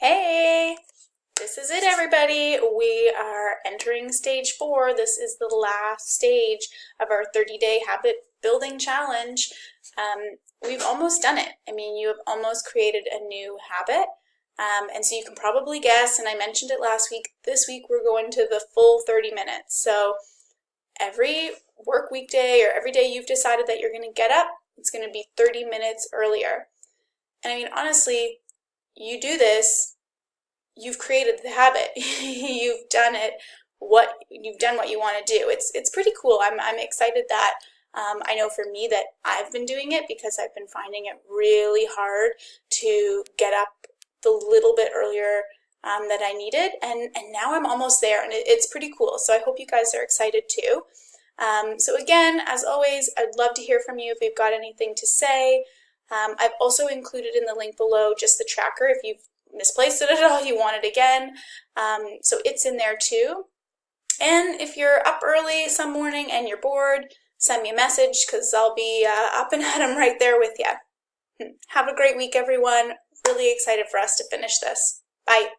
Hey, this is it, everybody. We are entering stage 4. This is the last stage of our 30-day habit building challenge. We've almost done it. You have almost created a new habit. And so you can probably guess, and I mentioned it last week, this week we're going to the full 30 minutes. So every work weekday or every day you've decided that you're going to get up, it's going to be 30 minutes earlier. And honestly, you do this, you've created the habit. You've done it. You've done what you want to do. It's pretty cool. I'm excited that I know for me that I've been doing it because I've been finding it really hard to get up the little bit earlier that I needed, and now I'm almost there, and it's pretty cool. So I hope you guys are excited too. So again, as always, I'd love to hear from you if you've got anything to say. I've also included in the link below just the tracker if you've misplaced it at all, you want it again. So it's in there too. And if you're up early some morning and you're bored, send me a message because I'll be up and at 'em right there with you. Have a great week, everyone. Really excited for us to finish this. Bye.